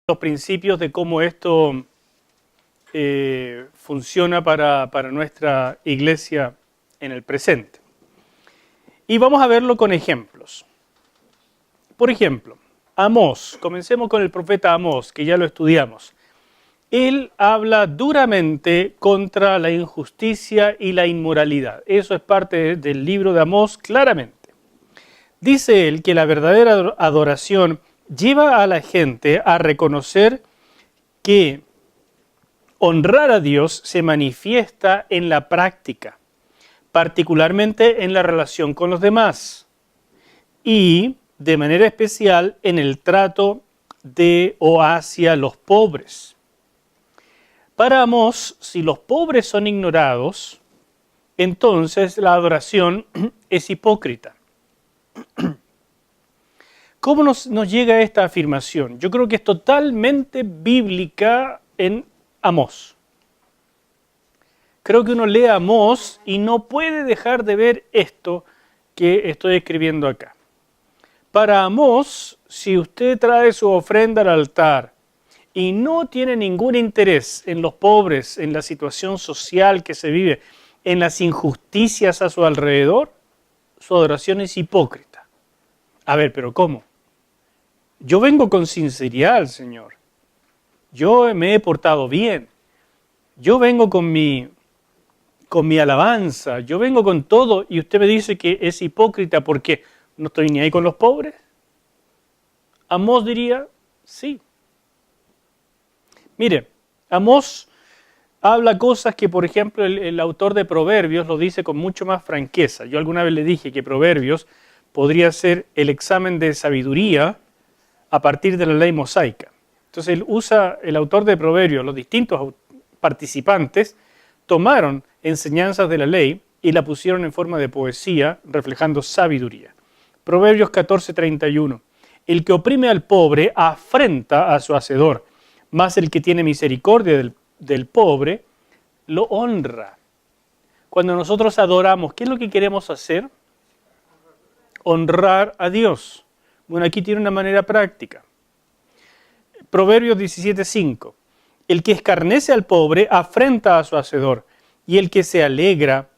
los principios de cómo esto funciona para nuestra iglesia en el presente. Y vamos a verlo con ejemplos. Por ejemplo, Amós, comencemos con el profeta Amós, que ya lo estudiamos. Él habla duramente contra la injusticia y la inmoralidad. Eso es parte del libro de Amós claramente. Dice él que la verdadera adoración lleva a la gente a reconocer que honrar a Dios se manifiesta en la práctica, particularmente en la relación con los demás y de manera especial en el trato de o hacia los pobres. Para Amós, si los pobres son ignorados, entonces la adoración es hipócrita. ¿Cómo nos llega esta afirmación? Yo creo que es totalmente bíblica en Amós. Creo que uno lee Amós y no puede dejar de ver esto que estoy escribiendo acá. Para Amós, si usted trae su ofrenda al altar y no tiene ningún interés en los pobres, en la situación social que se vive, en las injusticias a su alrededor, su adoración es hipócrita. A ver, ¿pero cómo? Yo vengo con sinceridad al Señor. Yo me he portado bien. Yo vengo con mi alabanza. Yo vengo con todo y usted me dice que es hipócrita porque no estoy ni ahí con los pobres. Amós diría, sí. Mire, Amós habla cosas que, por ejemplo, el autor de Proverbios lo dice con mucho más franqueza. Yo alguna vez le dije que Proverbios podría ser el examen de sabiduría a partir de la ley mosaica. Entonces él usa, el autor de Proverbios, los distintos participantes, tomaron enseñanzas de la ley y la pusieron en forma de poesía, reflejando sabiduría. Proverbios 14:31. El que oprime al pobre afrenta a su hacedor, mas el que tiene misericordia del pobre lo honra. Cuando nosotros adoramos, ¿qué es lo que queremos hacer? Honrar a Dios. Bueno, aquí tiene una manera práctica. Proverbios 17:5. El que escarnece al pobre afrenta a su hacedor, y el que se alegra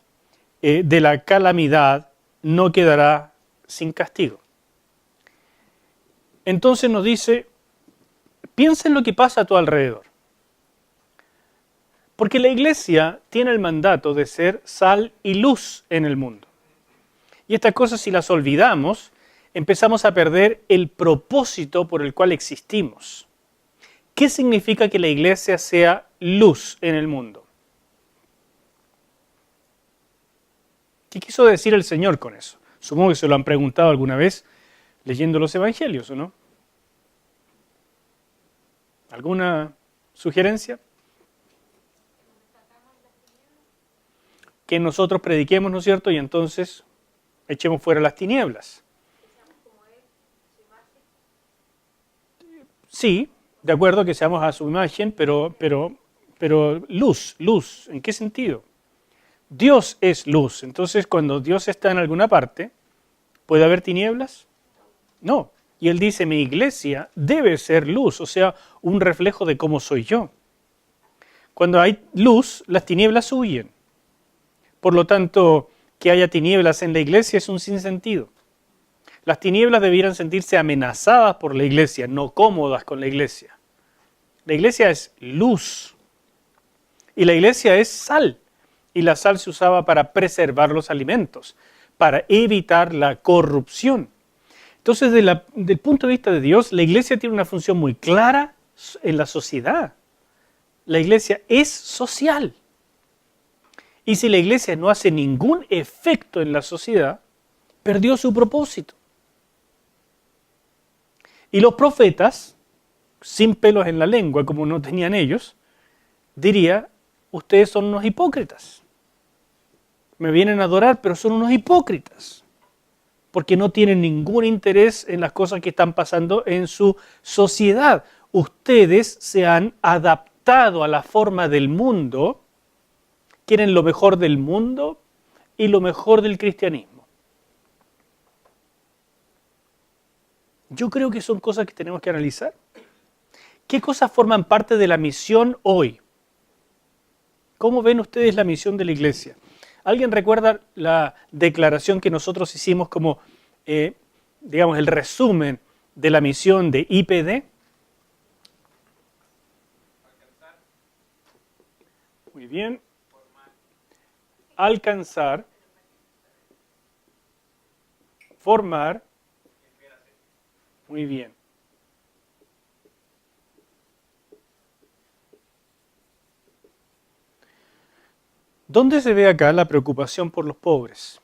de la calamidad no quedará sin castigo. Entonces nos dice, piensa en lo que pasa a tu alrededor. Porque la iglesia tiene el mandato de ser sal y luz en el mundo. Y estas cosas, si las olvidamos, empezamos a perder el propósito por el cual existimos. ¿Qué significa que la iglesia sea luz en el mundo? ¿Qué quiso decir el Señor con eso? Supongo que se lo han preguntado alguna vez leyendo los evangelios, ¿o no? ¿Alguna sugerencia? Que nosotros prediquemos, ¿no es cierto? Y entonces echemos fuera las tinieblas. Sí, de acuerdo que seamos a su imagen, pero luz, ¿en qué sentido? Dios es luz, entonces cuando Dios está en alguna parte, ¿puede haber tinieblas? No, y Él dice, mi iglesia debe ser luz, o sea, un reflejo de cómo soy yo. Cuando hay luz, las tinieblas huyen. Por lo tanto, que haya tinieblas en la iglesia es un sinsentido. Las tinieblas debieran sentirse amenazadas por la iglesia, no cómodas con la iglesia. La iglesia es luz y la iglesia es sal. Y la sal se usaba para preservar los alimentos, para evitar la corrupción. Entonces, del punto de vista de Dios, la iglesia tiene una función muy clara en la sociedad. La iglesia es social. Y si la iglesia no hace ningún efecto en la sociedad, perdió su propósito. Y los profetas, sin pelos en la lengua como no tenían ellos, diría, ustedes son unos hipócritas. Me vienen a adorar, pero son unos hipócritas. Porque no tienen ningún interés en las cosas que están pasando en su sociedad. Ustedes se han adaptado a la forma del mundo, quieren lo mejor del mundo y lo mejor del cristianismo. Yo creo que son cosas que tenemos que analizar. ¿Qué cosas forman parte de la misión hoy? ¿Cómo ven ustedes la misión de la iglesia? ¿Alguien recuerda la declaración que nosotros hicimos como, digamos, el resumen de la misión de IPD? Muy bien. Alcanzar, formar. Muy bien. ¿Dónde se ve acá la preocupación por los pobres?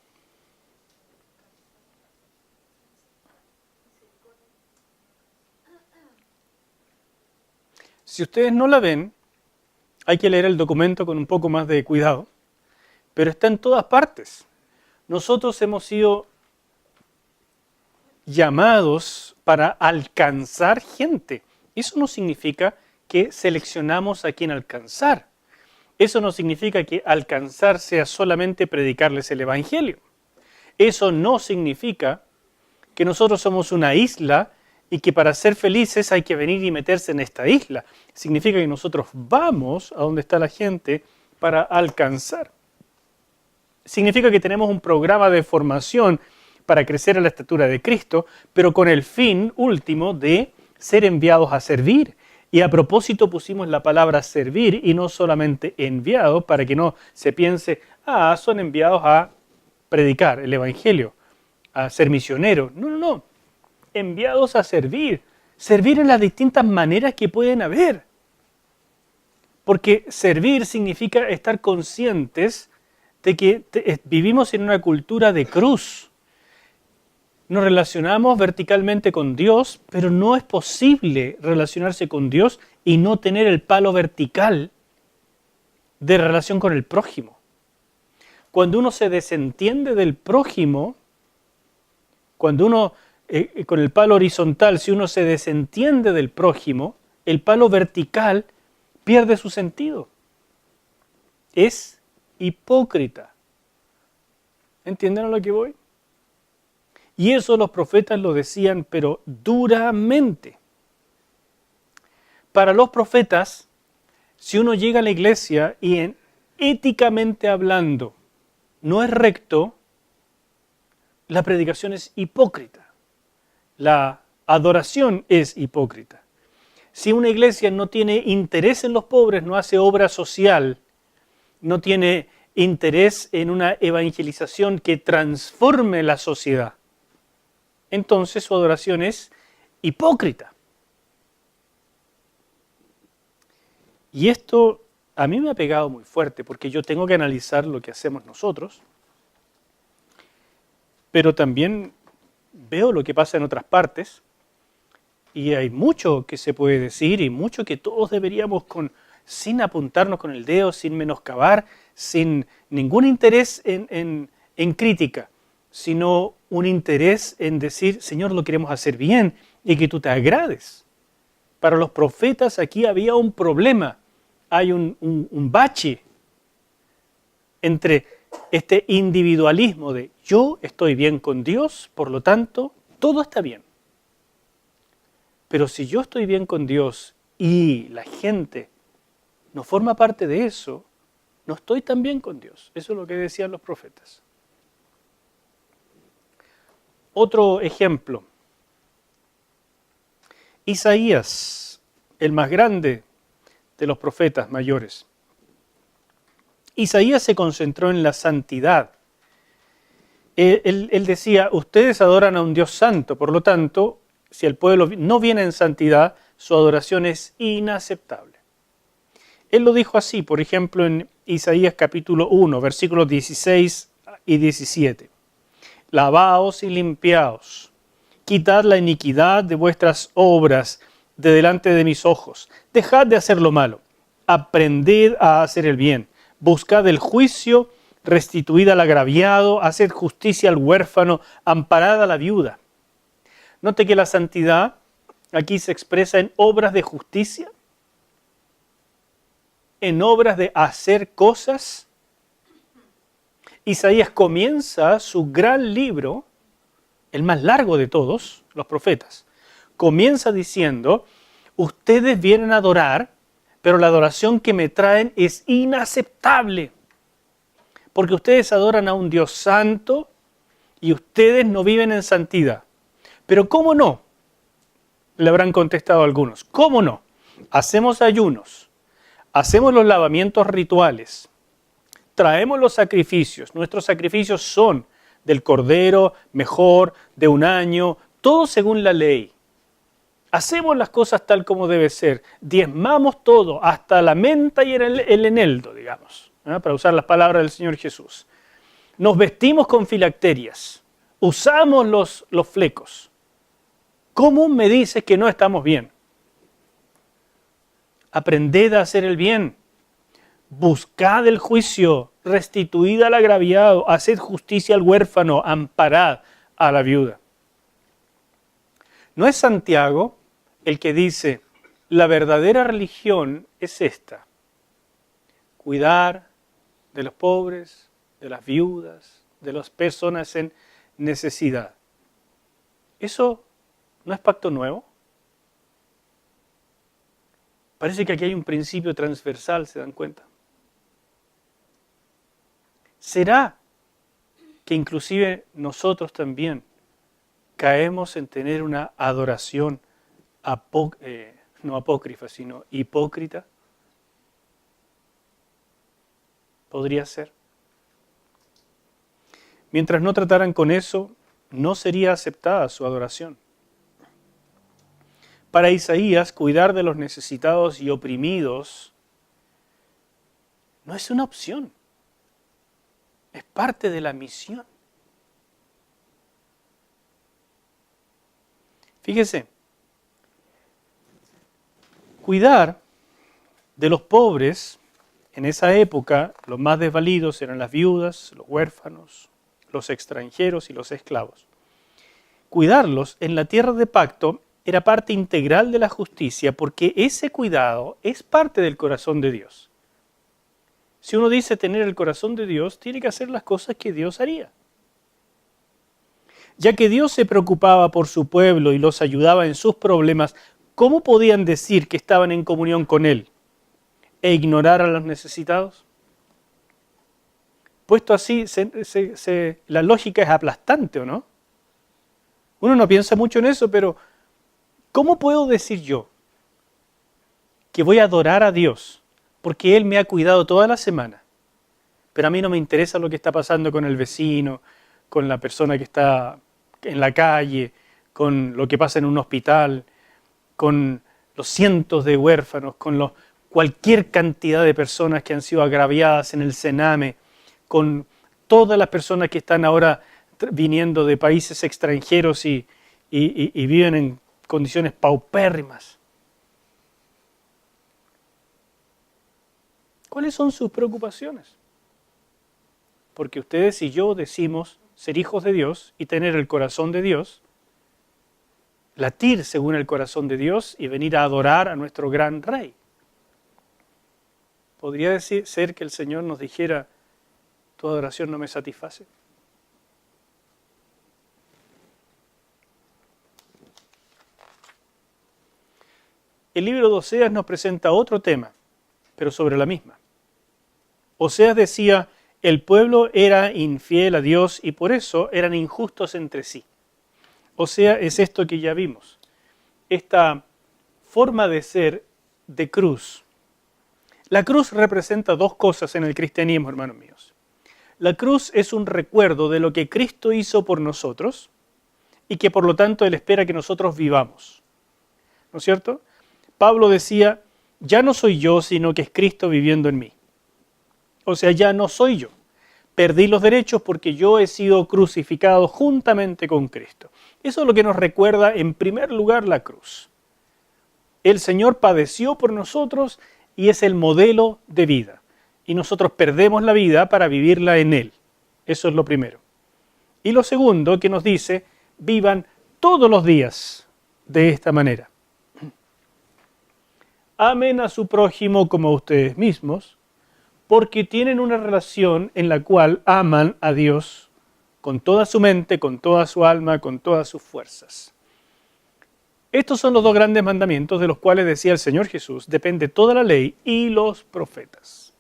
Si ustedes no la ven, hay que leer el documento con un poco más de cuidado, pero está en todas partes. Nosotros hemos sido llamados para alcanzar gente. Eso no significa que seleccionamos a quién alcanzar. Eso no significa que alcanzar sea solamente predicarles el Evangelio. Eso no significa que nosotros somos una isla y que para ser felices hay que venir y meterse en esta isla. Significa que nosotros vamos a donde está la gente para alcanzar. Significa que tenemos un programa de formación para crecer a la estatura de Cristo, pero con el fin último de ser enviados a servir. Y a propósito pusimos la palabra servir y no solamente enviados, para que no se piense, son enviados a predicar el Evangelio, a ser misioneros. No, no, no. Enviados a servir. Servir en las distintas maneras que pueden haber. Porque servir significa estar conscientes de que vivimos en una cultura de cruz. Nos relacionamos verticalmente con Dios, pero no es posible relacionarse con Dios y no tener el palo vertical de relación con el prójimo. Cuando uno se desentiende del prójimo, cuando uno, con el palo horizontal, si uno se desentiende del prójimo, el palo vertical pierde su sentido. Es hipócrita. ¿Entienden a lo que voy? Y eso los profetas lo decían, pero duramente. Para los profetas, si uno llega a la iglesia y éticamente hablando no es recto, la predicación es hipócrita. La adoración es hipócrita. Si una iglesia no tiene interés en los pobres, no hace obra social, no tiene interés en una evangelización que transforme la sociedad, entonces su adoración es hipócrita. Y esto a mí me ha pegado muy fuerte, porque yo tengo que analizar lo que hacemos nosotros, pero también veo lo que pasa en otras partes, y hay mucho que se puede decir, y mucho que todos deberíamos, sin apuntarnos con el dedo, sin menoscabar, sin ningún interés en crítica, sino un interés en decir, Señor, lo queremos hacer bien y que tú te agrades. Para los profetas aquí había un problema, hay un bache entre este individualismo de yo estoy bien con Dios, por lo tanto, todo está bien. Pero si yo estoy bien con Dios y la gente no forma parte de eso, no estoy tan bien con Dios. Eso es lo que decían los profetas. Otro ejemplo. Isaías, el más grande de los profetas mayores. Isaías se concentró en la santidad. Él decía, ustedes adoran a un Dios santo, por lo tanto, si el pueblo no viene en santidad, su adoración es inaceptable. Él lo dijo así, por ejemplo, en Isaías capítulo 1, versículos 16 y 17. Lavaos y limpiaos, quitad la iniquidad de vuestras obras de delante de mis ojos. Dejad de hacer lo malo, aprended a hacer el bien, buscad el juicio, restituid al agraviado, haced justicia al huérfano, amparad a la viuda. Note que la santidad aquí se expresa en obras de justicia, en obras de hacer cosas. Isaías comienza su gran libro, el más largo de todos, los profetas. Comienza diciendo, Ustedes vienen a adorar, pero la adoración que me traen es inaceptable. Porque ustedes adoran a un Dios santo y ustedes no viven en santidad. Pero ¿cómo no? Le habrán contestado algunos. ¿Cómo no? Hacemos ayunos, hacemos los lavamientos rituales, traemos los sacrificios. Nuestros sacrificios son del cordero, mejor, de un año, todo según la ley. Hacemos las cosas tal como debe ser, diezmamos todo, hasta la menta y el eneldo, digamos, para usar las palabras del Señor Jesús. Nos vestimos con filacterias, usamos los flecos. ¿Cómo me dices que no estamos bien? Aprended a hacer el bien, buscad el juicio, restituid al agraviado, haced justicia al huérfano, amparad a la viuda. ¿No es Santiago el que dice, la verdadera religión es esta? Cuidar de los pobres, de las viudas, de las personas en necesidad. ¿Eso no es pacto nuevo? Parece que aquí hay un principio transversal, ¿se dan cuenta? ¿Será que inclusive nosotros también caemos en tener una adoración no apócrifa, sino hipócrita? Podría ser. Mientras no trataran con eso, no sería aceptada su adoración. Para Isaías, cuidar de los necesitados y oprimidos no es una opción, es parte de la misión. Fíjese, cuidar de los pobres en esa época, los más desvalidos eran las viudas, los huérfanos, los extranjeros y los esclavos. Cuidarlos en la tierra de pacto era parte integral de la justicia porque ese cuidado es parte del corazón de Dios. Si uno dice tener el corazón de Dios, tiene que hacer las cosas que Dios haría. Ya que Dios se preocupaba por su pueblo y los ayudaba en sus problemas, ¿cómo podían decir que estaban en comunión con Él e ignorar a los necesitados? Puesto así, la lógica es aplastante, ¿o no? Uno no piensa mucho en eso, pero ¿cómo puedo decir yo que voy a adorar a Dios porque Él me ha cuidado toda la semana, pero a mí no me interesa lo que está pasando con el vecino, con la persona que está en la calle, con lo que pasa en un hospital, con los cientos de huérfanos, con cualquier cantidad de personas que han sido agraviadas en el Sename, con todas las personas que están ahora viniendo de países extranjeros y viven en condiciones paupérrimas? ¿Cuáles son sus preocupaciones? Porque ustedes y yo decimos ser hijos de Dios y tener el corazón de Dios, latir según el corazón de Dios y venir a adorar a nuestro gran Rey. ¿Podría ser que el Señor nos dijera, tu adoración no me satisface? El libro de Oseas nos presenta otro tema, pero sobre la misma. Oseas decía, el pueblo era infiel a Dios y por eso eran injustos entre sí. O sea, es esto que ya vimos, esta forma de ser de cruz. La cruz representa dos cosas en el cristianismo, hermanos míos. La cruz es un recuerdo de lo que Cristo hizo por nosotros y que por lo tanto Él espera que nosotros vivamos. ¿No es cierto? Pablo decía, ya no soy yo, sino que es Cristo viviendo en mí. O sea, ya no soy yo. Perdí los derechos porque yo he sido crucificado juntamente con Cristo. Eso es lo que nos recuerda en primer lugar la cruz. El Señor padeció por nosotros y es el modelo de vida. Y nosotros perdemos la vida para vivirla en Él. Eso es lo primero. Y lo segundo que nos dice, vivan todos los días de esta manera. Amen a su prójimo como a ustedes mismos, porque tienen una relación en la cual aman a Dios con toda su mente, con toda su alma, con todas sus fuerzas. Estos son los dos grandes mandamientos de los cuales decía el Señor Jesús, depende toda la ley y los profetas.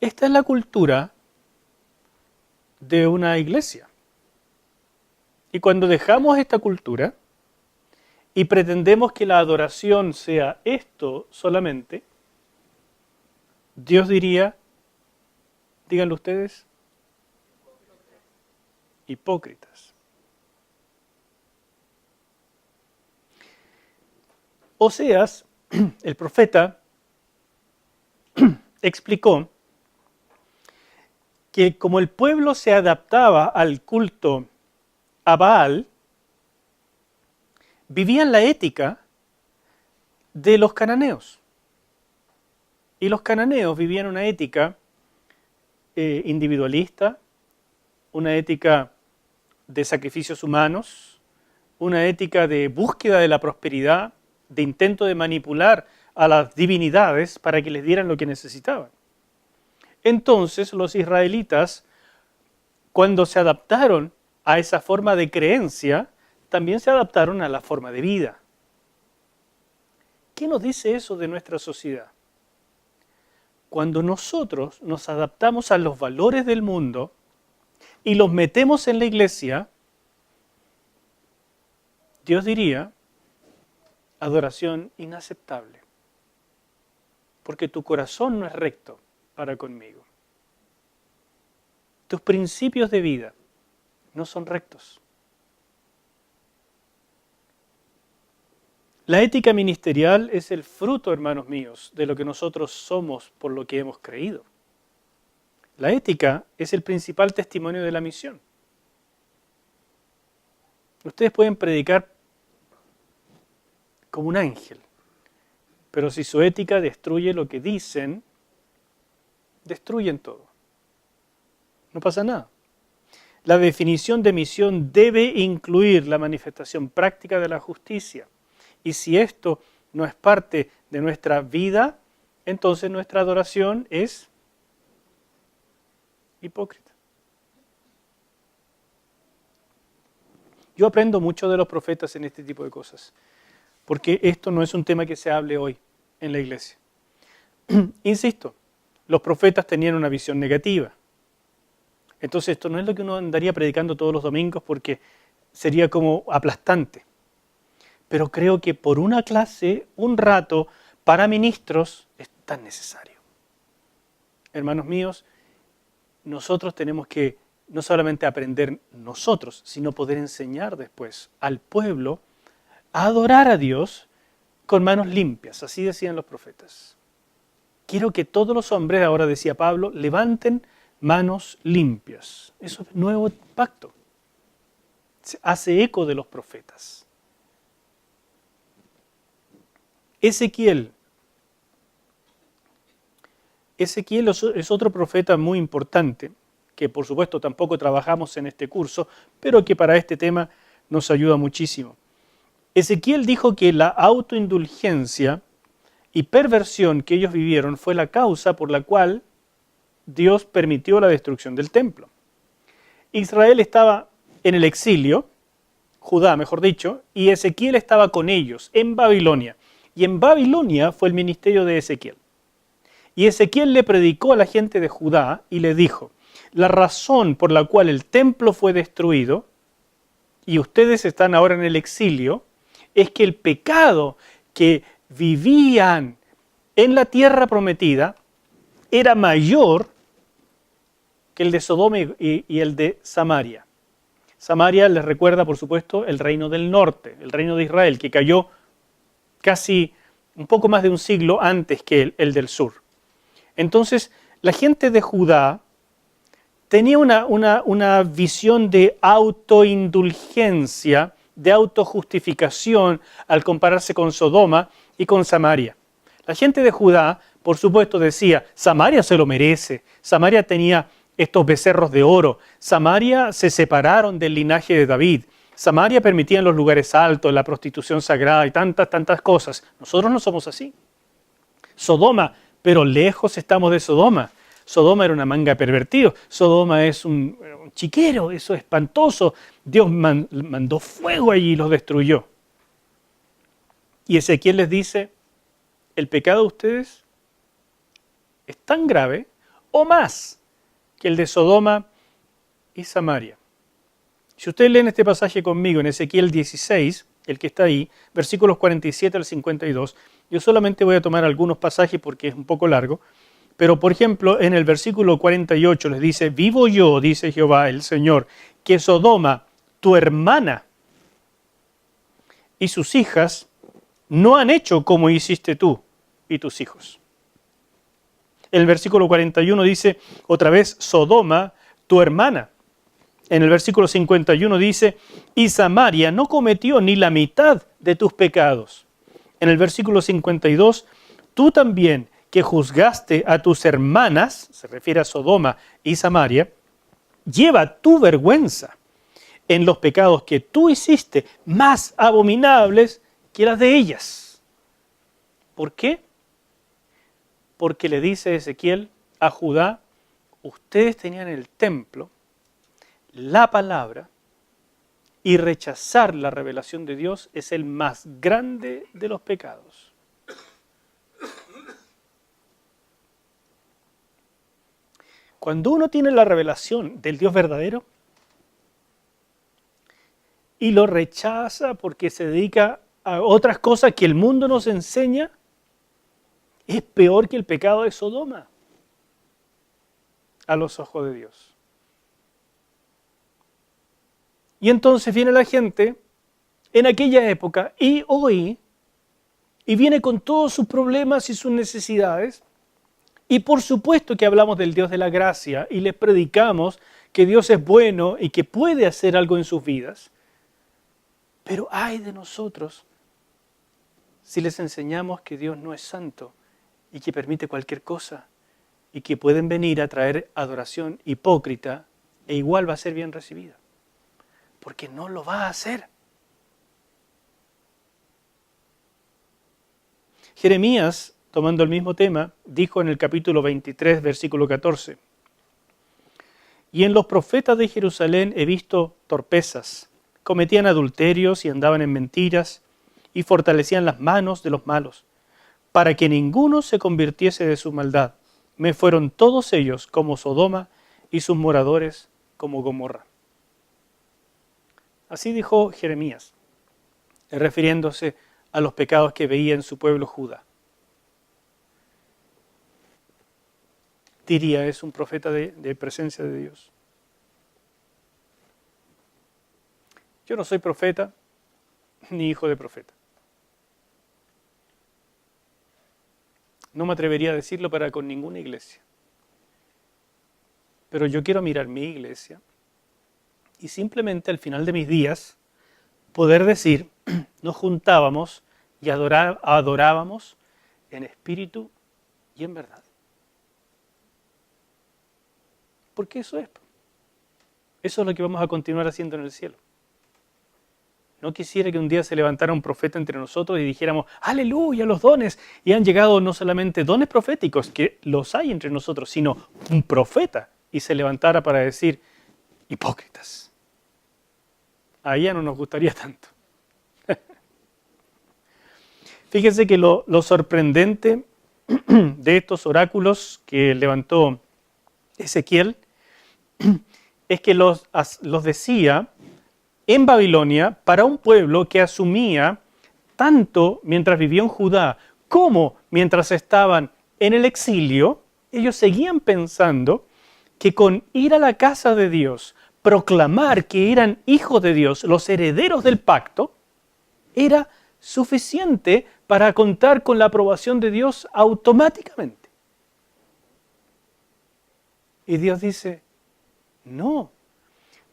Esta es la cultura de una iglesia. Y cuando dejamos esta cultura y pretendemos que la adoración sea esto solamente, Dios diría, díganlo ustedes, hipócritas. Oseas, el profeta, explicó que como el pueblo se adaptaba al culto a Baal, vivían la ética de los cananeos. Y los cananeos vivían una ética individualista, una ética de sacrificios humanos, una ética de búsqueda de la prosperidad, de intento de manipular a las divinidades para que les dieran lo que necesitaban. Entonces los israelitas, cuando se adaptaron a esa forma de creencia, también se adaptaron a la forma de vida. ¿Qué nos dice eso de nuestra sociedad? Cuando nosotros nos adaptamos a los valores del mundo y los metemos en la iglesia, Dios diría, adoración inaceptable, porque tu corazón no es recto para conmigo. Tus principios de vida no son rectos. La ética ministerial es el fruto, hermanos míos, de lo que nosotros somos por lo que hemos creído. La ética es el principal testimonio de la misión. Ustedes pueden predicar como un ángel, pero si su ética destruye lo que dicen, destruyen todo. No pasa nada. La definición de misión debe incluir la manifestación práctica de la justicia. Y si esto no es parte de nuestra vida, entonces nuestra adoración es hipócrita. Yo aprendo mucho de los profetas en este tipo de cosas, porque esto no es un tema que se hable hoy en la iglesia. Insisto, los profetas tenían una visión negativa. Entonces esto no es lo que uno andaría predicando todos los domingos porque sería como aplastante. Pero creo que por una clase, un rato, para ministros, es tan necesario. Hermanos míos, nosotros tenemos que no solamente aprender nosotros, sino poder enseñar después al pueblo a adorar a Dios con manos limpias, así decían los profetas. Quiero que todos los hombres, ahora decía Pablo, levanten manos limpias. Eso es nuevo pacto. Se hace eco de los profetas. Ezequiel es otro profeta muy importante, que por supuesto tampoco trabajamos en este curso, pero que para este tema nos ayuda muchísimo. Ezequiel dijo que la autoindulgencia y perversión que ellos vivieron fue la causa por la cual Dios permitió la destrucción del templo. Israel estaba en el exilio, Judá mejor dicho, y Ezequiel estaba con ellos en Babilonia. Y en Babilonia fue el ministerio de Ezequiel. Y Ezequiel le predicó a la gente de Judá y le dijo, la razón por la cual el templo fue destruido y ustedes están ahora en el exilio es que el pecado que vivían en la tierra prometida era mayor que el de Sodoma y el de Samaria. Samaria les recuerda, por supuesto, el reino del norte, el reino de Israel, que cayó casi un poco más de un siglo antes que el del sur. Entonces, la gente de Judá tenía una visión de autoindulgencia, de autojustificación al compararse con Sodoma y con Samaria. La gente de Judá, por supuesto, decía, Samaria se lo merece, Samaria tenía estos becerros de oro, Samaria se separaron del linaje de David, Samaria permitía en los lugares altos, la prostitución sagrada y tantas cosas. Nosotros no somos así. Sodoma, pero lejos estamos de Sodoma. Sodoma era una manga de pervertidos. Sodoma es un chiquero, eso es espantoso. Dios mandó fuego allí y los destruyó. Y Ezequiel les dice, el pecado de ustedes es tan grave o más que el de Sodoma y Samaria. Si ustedes leen este pasaje conmigo en Ezequiel 16, el que está ahí, versículos 47 al 52, yo solamente voy a tomar algunos pasajes porque es un poco largo, pero por ejemplo en el versículo 48 les dice, vivo yo, dice Jehová el Señor, que Sodoma, tu hermana, y sus hijas no han hecho como hiciste tú y tus hijos. El versículo 41 dice, otra vez, Sodoma, tu hermana. En el versículo 51 dice, y Samaria no cometió ni la mitad de tus pecados. En el versículo 52, tú también que juzgaste a tus hermanas, se refiere a Sodoma y Samaria, lleva tu vergüenza en los pecados que tú hiciste más abominables que las de ellas. ¿Por qué? Porque le dice Ezequiel a Judá, ustedes tenían el templo, la palabra, y rechazar la revelación de Dios es el más grande de los pecados. Cuando uno tiene la revelación del Dios verdadero y lo rechaza porque se dedica a otras cosas que el mundo nos enseña, es peor que el pecado de Sodoma a los ojos de Dios. Y entonces viene la gente en aquella época y hoy, y viene con todos sus problemas y sus necesidades, y por supuesto que hablamos del Dios de la gracia y les predicamos que Dios es bueno y que puede hacer algo en sus vidas, pero ay de nosotros si les enseñamos que Dios no es santo y que permite cualquier cosa y que pueden venir a traer adoración hipócrita e igual va a ser bien recibida. Porque no lo va a hacer. Jeremías, tomando el mismo tema, dijo en el capítulo 23, versículo 14, y en los profetas de Jerusalén he visto torpezas, cometían adulterios y andaban en mentiras y fortalecían las manos de los malos, para que ninguno se convirtiese de su maldad. Me fueron todos ellos como Sodoma y sus moradores como Gomorra. Así dijo Jeremías, refiriéndose a los pecados que veía en su pueblo Judá. Diría, es un profeta de presencia de Dios. Yo no soy profeta ni hijo de profeta. No me atrevería a decirlo para con ninguna iglesia. Pero yo quiero mirar mi iglesia y simplemente al final de mis días poder decir, nos juntábamos y adorábamos en espíritu y en verdad. Porque eso es. Eso es lo que vamos a continuar haciendo en el cielo. No quisiera que un día se levantara un profeta entre nosotros y dijéramos, aleluya, los dones. Y han llegado no solamente dones proféticos, que los hay entre nosotros, sino un profeta. Y se levantara para decir, hipócritas. A ella no nos gustaría tanto. Fíjense que lo sorprendente de estos oráculos que levantó Ezequiel es que los decía en Babilonia para un pueblo que asumía tanto mientras vivió en Judá como mientras estaban en el exilio, ellos seguían pensando que con ir a la casa de Dios, proclamar que eran hijos de Dios, los herederos del pacto, era suficiente para contar con la aprobación de Dios automáticamente. Y Dios dice, no,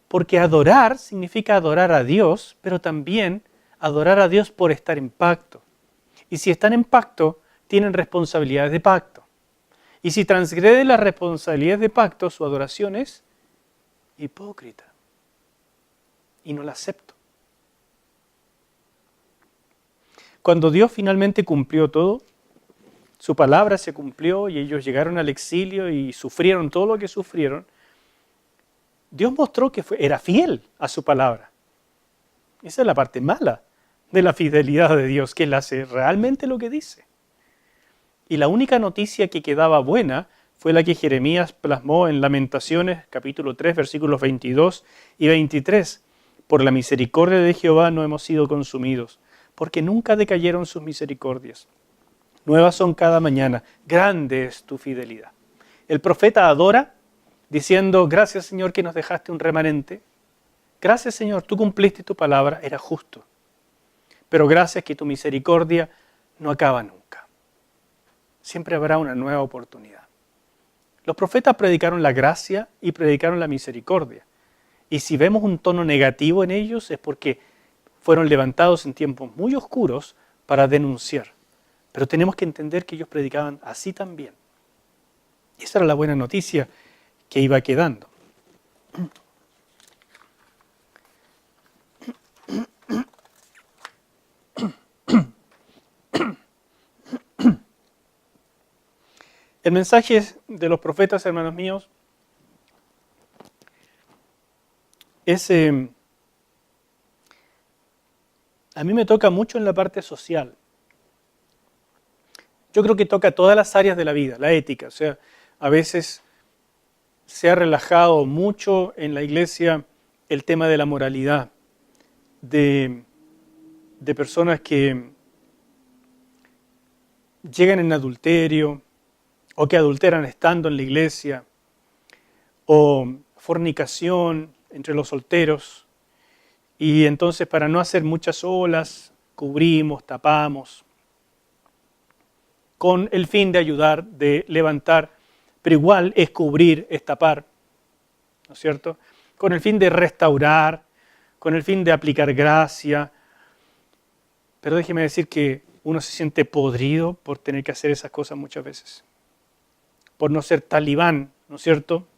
porque adorar significa adorar a Dios, pero también adorar a Dios por estar en pacto. Y si están en pacto, tienen responsabilidades de pacto. Y si transgreden las responsabilidades de pacto, su adoración es hipócrita. Y no la acepto. Cuando Dios finalmente cumplió todo, su palabra se cumplió y ellos llegaron al exilio y sufrieron todo lo que sufrieron, Dios mostró que era fiel a su palabra. Esa es la parte mala de la fidelidad de Dios, que Él hace realmente lo que dice. Y la única noticia que quedaba buena fue la que Jeremías plasmó en Lamentaciones, capítulo 3, versículos 22 y 23. Por la misericordia de Jehová no hemos sido consumidos, porque nunca decayeron sus misericordias. Nuevas son cada mañana, grande es tu fidelidad. El profeta adora, diciendo, gracias Señor que nos dejaste un remanente. Gracias Señor, tú cumpliste tu palabra, era justo. Pero gracias que tu misericordia no acaba nunca. Siempre habrá una nueva oportunidad. Los profetas predicaron la gracia y predicaron la misericordia. Y si vemos un tono negativo en ellos es porque fueron levantados en tiempos muy oscuros para denunciar. Pero tenemos que entender que ellos predicaban así también. Y esa era la buena noticia que iba quedando. El mensaje de los profetas, hermanos míos, es, a mí me toca mucho en la parte social. Yo creo que toca todas las áreas de la vida, la ética. O sea, a veces se ha relajado mucho en la iglesia el tema de la moralidad, de personas que llegan en adulterio, o que adulteran estando en la iglesia, o fornicación entre los solteros, y entonces para no hacer muchas olas, cubrimos, tapamos, con el fin de ayudar, de levantar, pero igual es cubrir, es tapar, ¿no es cierto? Con el fin de restaurar, con el fin de aplicar gracia, pero déjeme decir que uno se siente podrido por tener que hacer esas cosas muchas veces. Por no ser talibán, ¿no es cierto?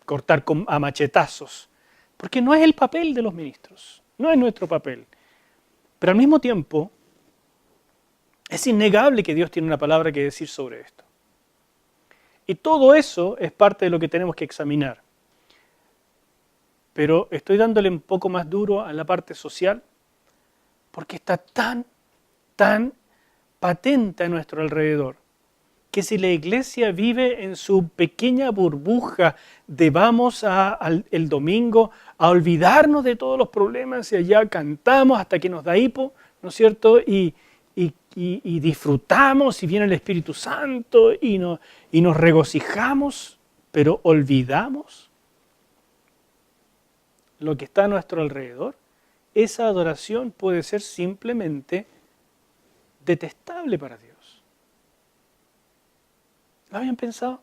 Cortar a machetazos. Porque no es el papel de los ministros, no es nuestro papel. Pero al mismo tiempo, es innegable que Dios tiene una palabra que decir sobre esto. Y todo eso es parte de lo que tenemos que examinar. Pero estoy dándole un poco más duro a la parte social, porque está tan patente a nuestro alrededor, que si la iglesia vive en su pequeña burbuja de vamos el domingo a olvidarnos de todos los problemas y allá cantamos hasta que nos da hipo, ¿no es cierto? Y disfrutamos y viene el Espíritu Santo y nos regocijamos, pero olvidamos lo que está a nuestro alrededor, esa adoración puede ser simplemente detestable para Dios. ¿Lo habían pensado?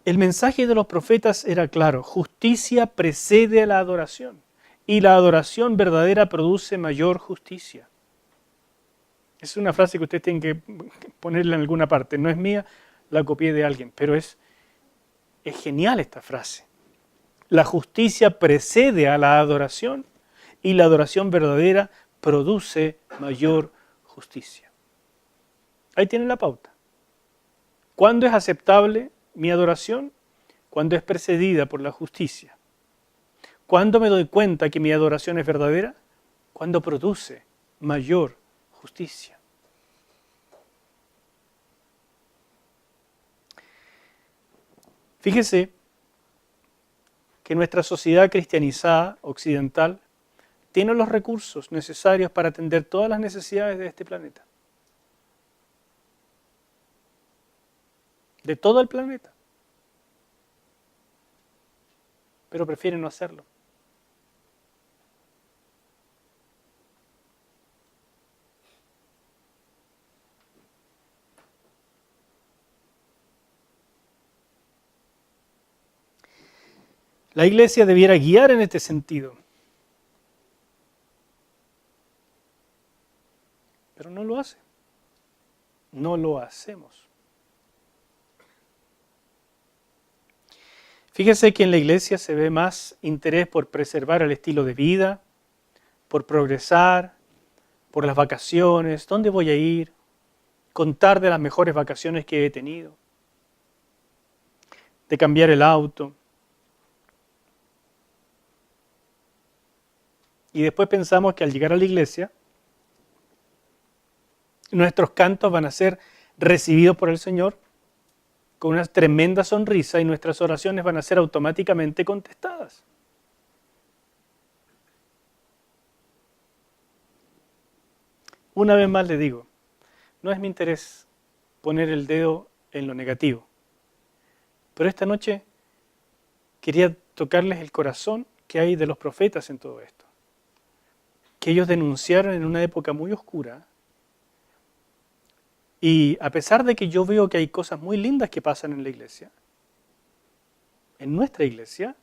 El mensaje de los profetas era claro: justicia precede a la adoración y la adoración verdadera produce mayor justicia. Es una frase que ustedes tienen que ponerla en alguna parte. No es mía, la copié de alguien, pero es genial esta frase. La justicia precede a la adoración y la adoración verdadera produce mayor justicia. Ahí tienen la pauta. ¿Cuándo es aceptable mi adoración? Cuando es precedida por la justicia. ¿Cuándo me doy cuenta que mi adoración es verdadera? Cuando produce mayor justicia. Fíjese que nuestra sociedad cristianizada, occidental, tiene los recursos necesarios para atender todas las necesidades de este planeta. De todo el planeta. Pero prefieren no hacerlo. La iglesia debiera guiar en este sentido. Pero no lo hace. No lo hacemos. Fíjese que en la iglesia se ve más interés por preservar el estilo de vida, por progresar, por las vacaciones, dónde voy a ir, contar de las mejores vacaciones que he tenido, de cambiar el auto. Y después pensamos que al llegar a la iglesia, nuestros cantos van a ser recibidos por el Señor con una tremenda sonrisa y nuestras oraciones van a ser automáticamente contestadas. Una vez más le digo, no es mi interés poner el dedo en lo negativo, pero esta noche quería tocarles el corazón que hay de los profetas en todo esto. Que ellos denunciaron en una época muy oscura. Y a pesar de que yo veo que hay cosas muy lindas que pasan en la iglesia, en nuestra iglesia,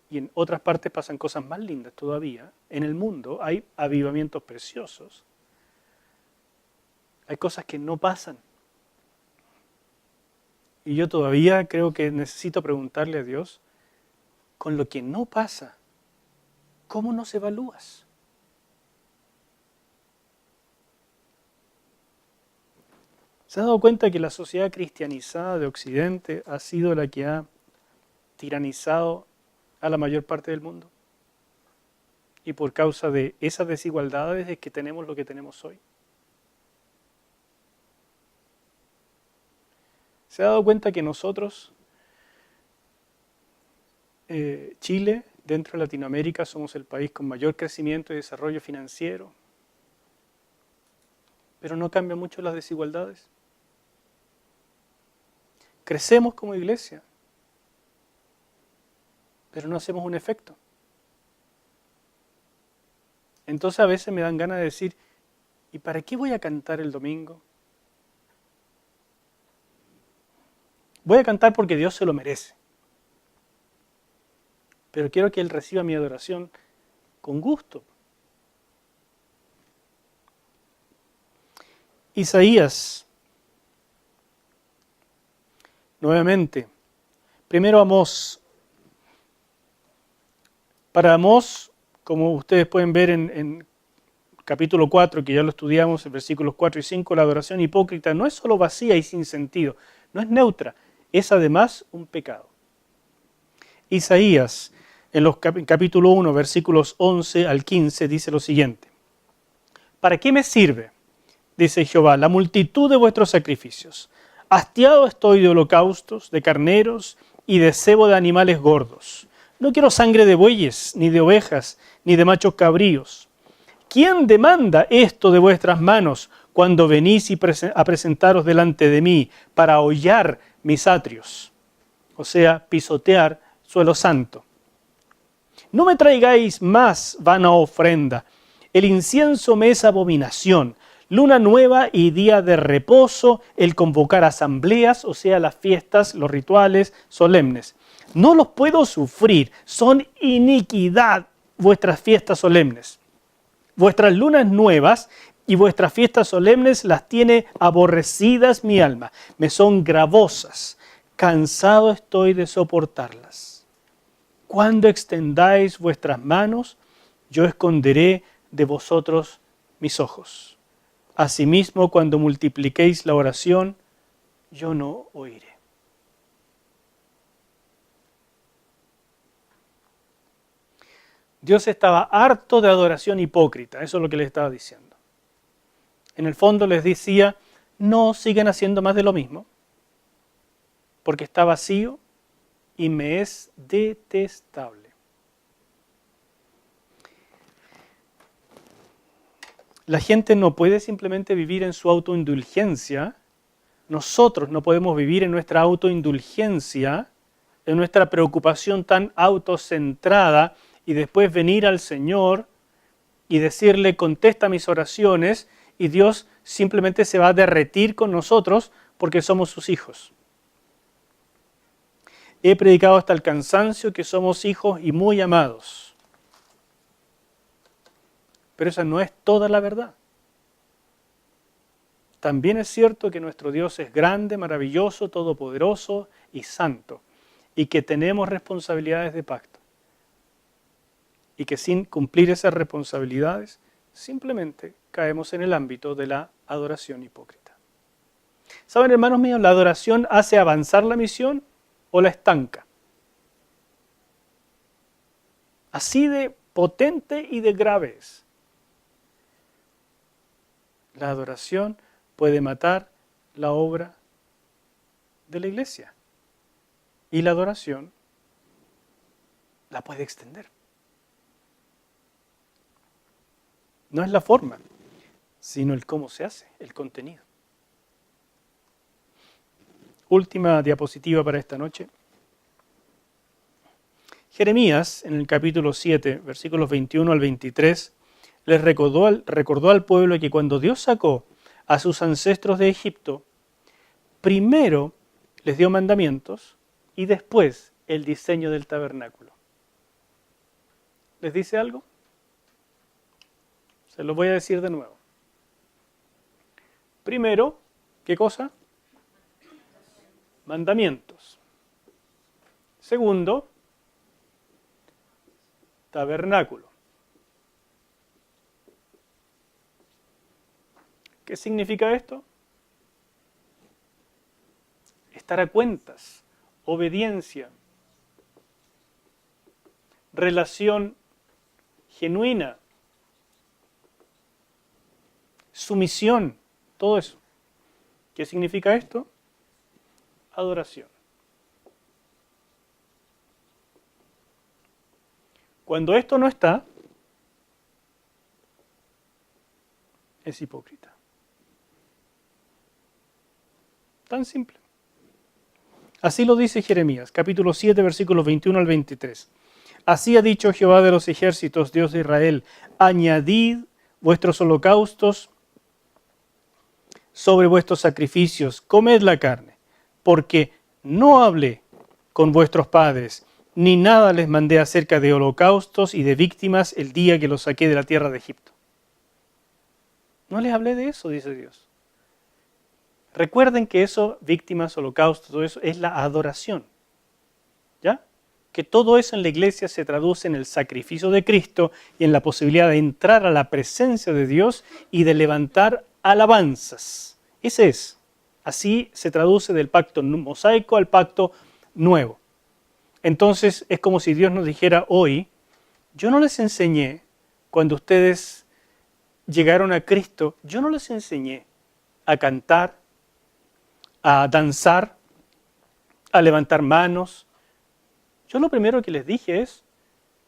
y en otras partes pasan cosas más lindas todavía, en el mundo hay avivamientos preciosos, hay cosas que no pasan. Y yo todavía creo que necesito preguntarle a Dios, con lo que no pasa, ¿cómo nos evalúas? ¿Se ha dado cuenta que la sociedad cristianizada de Occidente ha sido la que ha tiranizado a la mayor parte del mundo? Y por causa de esas desigualdades es que tenemos lo que tenemos hoy. ¿Se ha dado cuenta que nosotros, Chile, dentro de Latinoamérica, somos el país con mayor crecimiento y desarrollo financiero? Pero no cambian mucho las desigualdades. Crecemos como iglesia, pero no hacemos un efecto. Entonces a veces me dan ganas de decir, ¿y para qué voy a cantar el domingo? Voy a cantar porque Dios se lo merece. Pero quiero que Él reciba mi adoración con gusto. Isaías, nuevamente, primero Amós. Para Amós, como ustedes pueden ver en capítulo 4, que ya lo estudiamos, en versículos 4 y 5, la adoración hipócrita no es solo vacía y sin sentido, no es neutra, es además un pecado. Isaías, en los capítulo 1, versículos 11 al 15, dice lo siguiente. ¿Para qué me sirve, dice Jehová, la multitud de vuestros sacrificios? Hastiado estoy de holocaustos, de carneros y de cebo de animales gordos. No quiero sangre de bueyes, ni de ovejas, ni de machos cabríos. ¿Quién demanda esto de vuestras manos cuando venís a presentaros delante de mí para hollar mis atrios? O sea, pisotear suelo santo. No me traigáis más vana ofrenda. El incienso me es abominación. Luna nueva y día de reposo, el convocar asambleas, o sea, las fiestas, los rituales solemnes. No los puedo sufrir, son iniquidad vuestras fiestas solemnes. Vuestras lunas nuevas y vuestras fiestas solemnes las tiene aborrecidas mi alma. Me son gravosas, cansado estoy de soportarlas. Cuando extendáis vuestras manos, yo esconderé de vosotros mis ojos. Asimismo, cuando multipliquéis la oración, yo no oiré. Dios estaba harto de adoración hipócrita, eso es lo que les estaba diciendo. En el fondo les decía, no sigan haciendo más de lo mismo, porque está vacío y me es detestable. La gente no puede simplemente vivir en su autoindulgencia. Nosotros no podemos vivir en nuestra autoindulgencia, en nuestra preocupación tan autocentrada y después venir al Señor y decirle, contesta mis oraciones, y Dios simplemente se va a derretir con nosotros porque somos sus hijos. He predicado hasta el cansancio que somos hijos y muy amados. Pero esa no es toda la verdad. También es cierto que nuestro Dios es grande, maravilloso, todopoderoso y santo, y que tenemos responsabilidades de pacto. Y que sin cumplir esas responsabilidades, simplemente caemos en el ámbito de la adoración hipócrita. ¿Saben, hermanos míos? ¿La adoración hace avanzar la misión o la estanca? Así de potente y de graves. La adoración puede matar la obra de la iglesia. Y la adoración la puede extender. No es la forma, sino el cómo se hace, el contenido. Última diapositiva para esta noche. Jeremías, en el capítulo 7, versículos 21 al 23, les recordó al pueblo que cuando Dios sacó a sus ancestros de Egipto, primero les dio mandamientos y después el diseño del tabernáculo. ¿Les dice algo? Se lo voy a decir de nuevo. Primero, ¿qué cosa? Mandamientos. Segundo, tabernáculo. ¿Qué significa esto? Estar a cuentas, obediencia, relación genuina, sumisión, todo eso. ¿Qué significa esto? Adoración. Cuando esto no está, es hipócrita. Tan simple. Así lo dice Jeremías, capítulo 7, versículos 21 al 23. Así ha dicho Jehová de los ejércitos, Dios de Israel, añadid vuestros holocaustos sobre vuestros sacrificios, comed la carne, porque no hablé con vuestros padres, ni nada les mandé acerca de holocaustos y de víctimas el día que los saqué de la tierra de Egipto. No les hablé de eso, dice Dios. Recuerden que eso, víctimas, holocaustos, todo eso, es la adoración. ¿Ya? Que todo eso en la iglesia se traduce en el sacrificio de Cristo y en la posibilidad de entrar a la presencia de Dios y de levantar alabanzas. Ese es. Así se traduce del pacto mosaico al pacto nuevo. Entonces es como si Dios nos dijera hoy, yo no les enseñé, cuando ustedes llegaron a Cristo, yo no les enseñé a cantar, a danzar, a levantar manos. Yo lo primero que les dije es,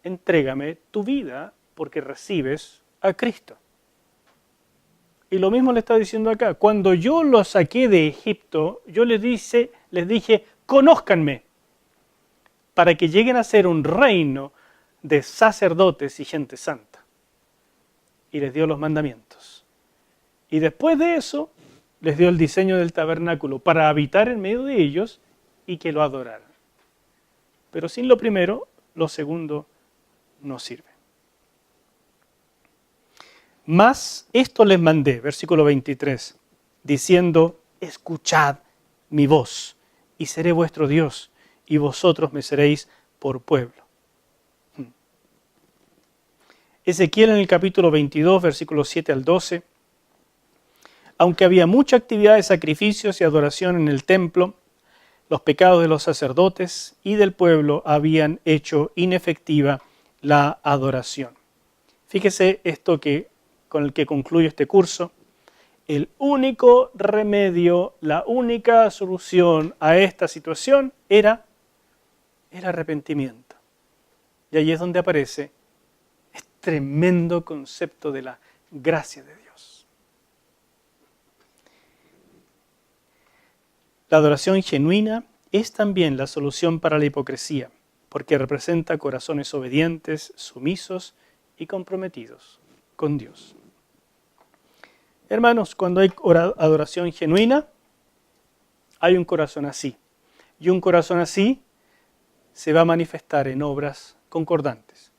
entrégame tu vida porque recibes a Cristo. Y lo mismo le está diciendo acá. Cuando yo los saqué de Egipto, yo les dije, conózcanme, para que lleguen a ser un reino de sacerdotes y gente santa. Y les dio los mandamientos. Y después de eso, les dio el diseño del tabernáculo para habitar en medio de ellos y que lo adoraran. Pero sin lo primero, lo segundo no sirve. Mas esto les mandé, versículo 23, diciendo, escuchad mi voz, y seré vuestro Dios, y vosotros me seréis por pueblo. Ezequiel en el capítulo 22, versículos 7 al 12, aunque había mucha actividad de sacrificios y adoración en el templo, los pecados de los sacerdotes y del pueblo habían hecho inefectiva la adoración. Fíjese esto con el que concluyo este curso. El único remedio, la única solución a esta situación era el arrepentimiento. Y ahí es donde aparece este tremendo concepto de la gracia de Dios. La adoración genuina es también la solución para la hipocresía, porque representa corazones obedientes, sumisos y comprometidos con Dios. Hermanos, cuando hay adoración genuina, hay un corazón así. Y un corazón así se va a manifestar en obras concordantes.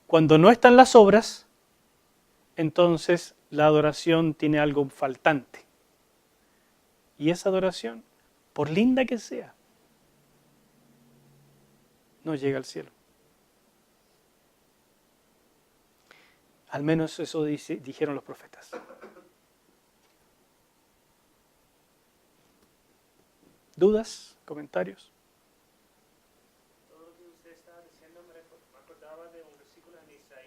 Cuando no están las obras, entonces la adoración tiene algo faltante. Y esa adoración, por linda que sea, no llega al cielo. Al menos eso dijeron los profetas. ¿Dudas? ¿Comentarios? Todo lo que usted estaba diciendo me acordaba de un versículo en Isaías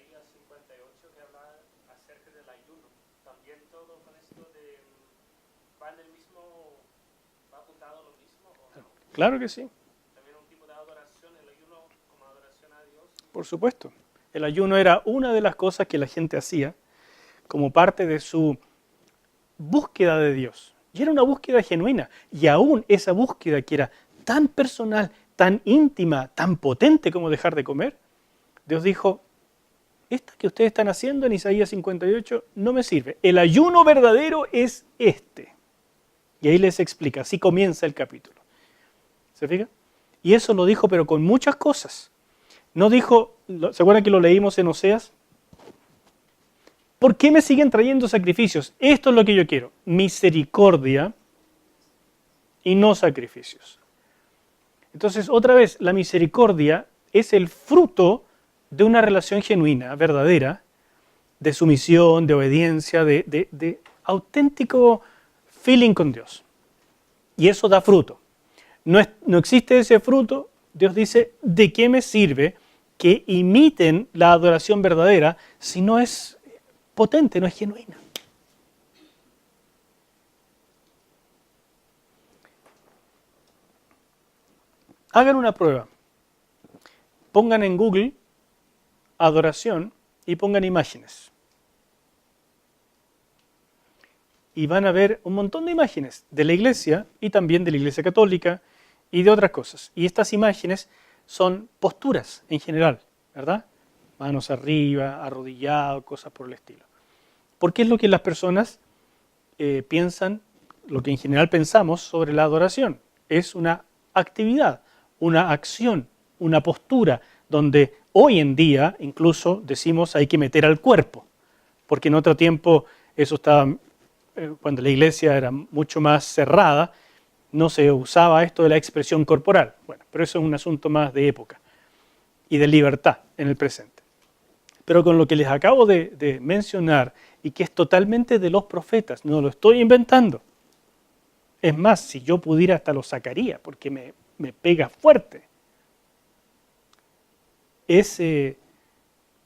¿Va en el mismo, va apuntado a lo mismo o no? Claro que sí, También un tipo de adoración, el ayuno como adoración a Dios. por supuesto. El ayuno era una de las cosas que la gente hacía como parte de su búsqueda de Dios. Y era una búsqueda genuina. Y aún esa búsqueda que era tan personal, tan íntima, tan potente como dejar de comer, Dios dijo, esta que ustedes están haciendo en Isaías 58 no me sirve. El ayuno verdadero es este. Y ahí les explica, así comienza el capítulo. ¿Se fija? Y eso lo dijo, pero con muchas cosas. No dijo, ¿se acuerdan que lo leímos en Oseas? ¿Por qué me siguen trayendo sacrificios? Esto es lo que yo quiero. Misericordia y no sacrificios. Entonces, otra vez, la misericordia es el fruto de una relación genuina, verdadera, de sumisión, de obediencia, de auténtico feeling con Dios. Y eso da fruto. No existe ese fruto, Dios dice, ¿de qué me sirve que imiten la adoración verdadera si no es potente, no es genuina? Hagan una prueba. Pongan en Google adoración y pongan imágenes. Y van a ver un montón de imágenes de la iglesia y también de la iglesia católica y de otras cosas. Y estas imágenes son posturas en general, ¿verdad? Manos arriba, arrodillado, cosas por el estilo. Porque es lo que las personas piensan, lo que en general pensamos sobre la adoración. Es una actividad, una acción, una postura, donde hoy en día incluso decimos hay que meter al cuerpo, porque en otro tiempo eso estaba, cuando la iglesia era mucho más cerrada, no se usaba esto de la expresión corporal. Bueno, pero eso es un asunto más de época y de libertad en el presente. Pero con lo que les acabo de mencionar y que es totalmente de los profetas, no lo estoy inventando. Es más, si yo pudiera hasta lo sacaría porque me pega fuerte.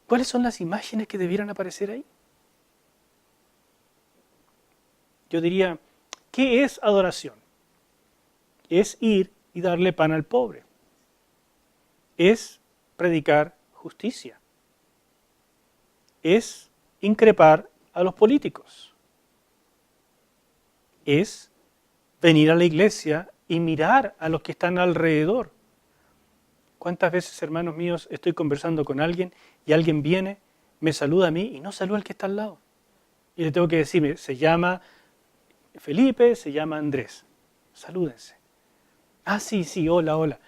¿Cuáles son las imágenes que debieran aparecer ahí? Yo diría, ¿qué es adoración? Es ir y darle pan al pobre. Es predicar justicia. Es increpar a los políticos. Es venir a la iglesia y mirar a los que están alrededor. ¿Cuántas veces, hermanos míos, estoy conversando con alguien y alguien viene, me saluda a mí y no saluda al que está al lado? Y le tengo que decir, se llama Felipe, se llama Andrés. Salúdense. Ah, sí, hola, hola.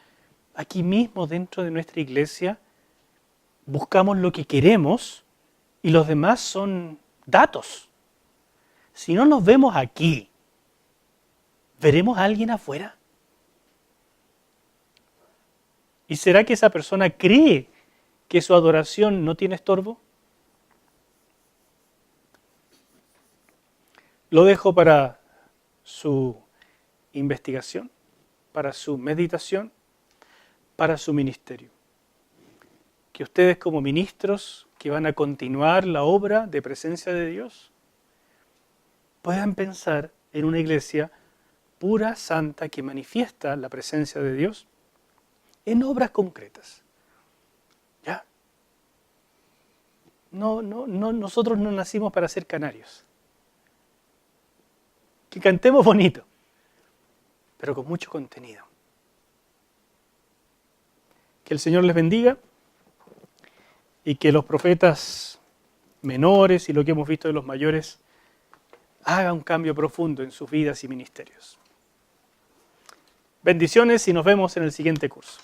Aquí mismo dentro de nuestra iglesia buscamos lo que queremos y los demás son datos. Si no nos vemos aquí, ¿veremos a alguien afuera? ¿Y será que esa persona cree que su adoración no tiene estorbo? Lo dejo para su investigación, para su meditación, para su ministerio. Que ustedes como ministros que van a continuar la obra de presencia de Dios puedan pensar en una iglesia pura, santa, que manifiesta la presencia de Dios en obras concretas. ¿Ya? Nosotros no nacimos para ser canarios. Que cantemos bonito, pero con mucho contenido. Que el Señor les bendiga y que los profetas menores y lo que hemos visto de los mayores haga un cambio profundo en sus vidas y ministerios. Bendiciones y nos vemos en el siguiente curso.